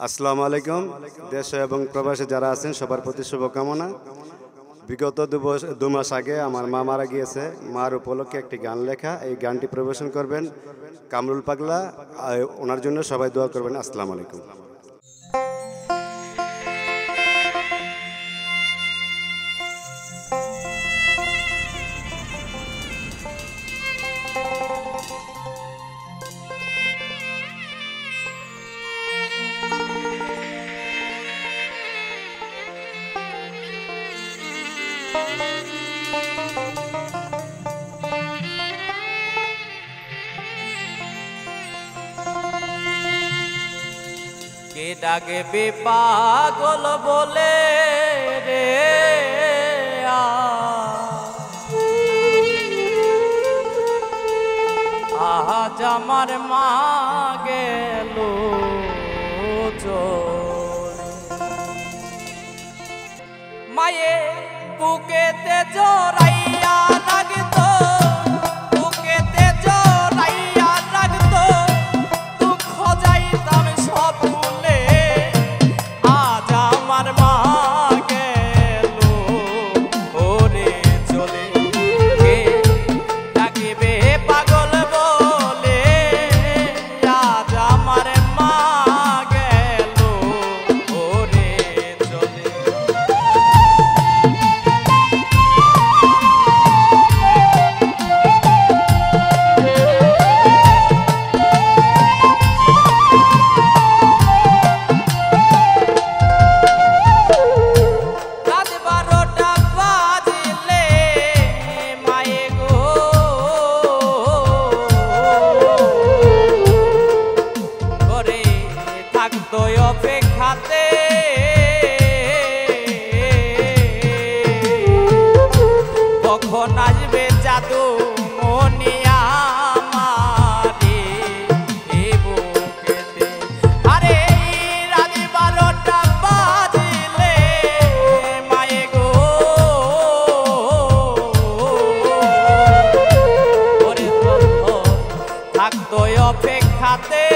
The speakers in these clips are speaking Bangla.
আসসালামু আলাইকুম। দেশে এবং প্রবাসে যারা আছেন সবার প্রতি শুভকামনা। বিগত 2 মাস আগে আমার মা মারা গিয়েছে। মার উপলক্ষে একটি গান লেখা, এই গানটি পরিবেশন করবেন কামরুল পাগলা। ওনার জন্য সবাই দোয়া করবেন। আসসালামু আলাইকুম। কে ডাকবে পাগল বলে রে আজ আমার মা গেল মায়ে বুকেতে জড়াইয়া রাখতো বুকেতে জড়াইয়া রাখতো দুঃখ যাইতাম সব ভুলে আজ আমার মা গেল ওরে চলে কে ডাকিবে পাগল বলে আজ আমার মা গেল ওরে চলে অপেক্ষাতে কখন আসবে জাদু মনিয়া মারে বুকেতে আরে রাতে 12টা বাজলে মায়ে গো ওরে থাকতো অপেক্ষাতে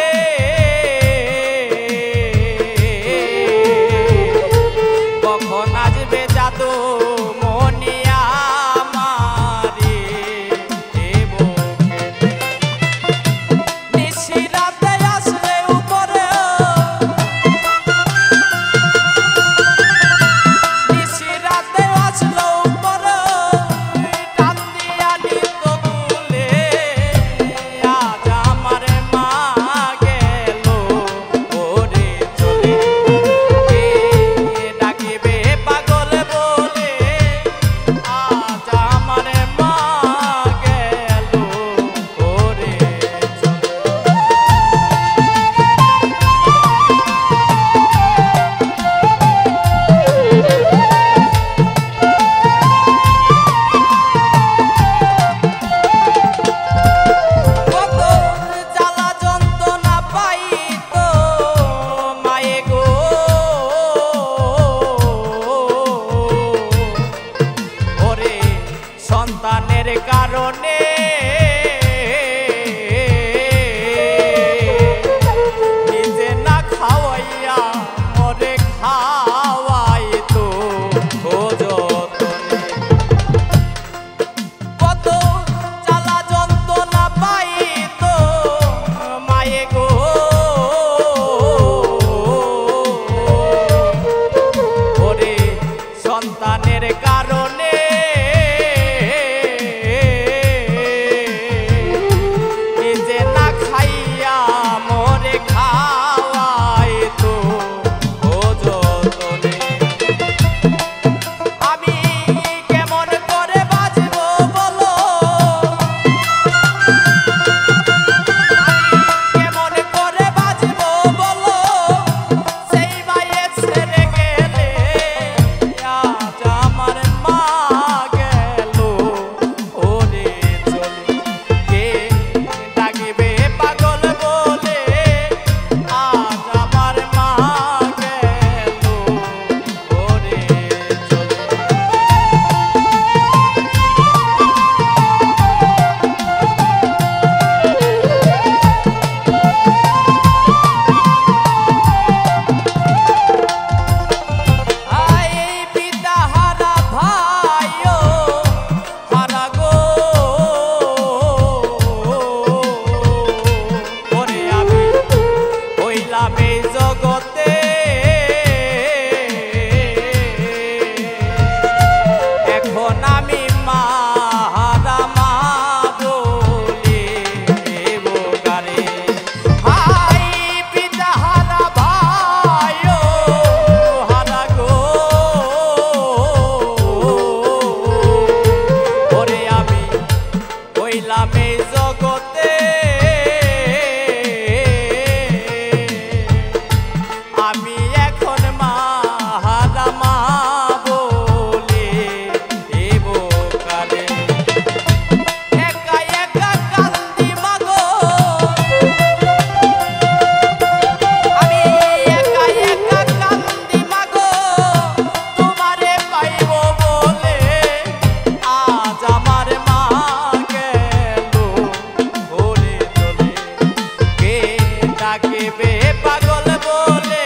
পাগল বলে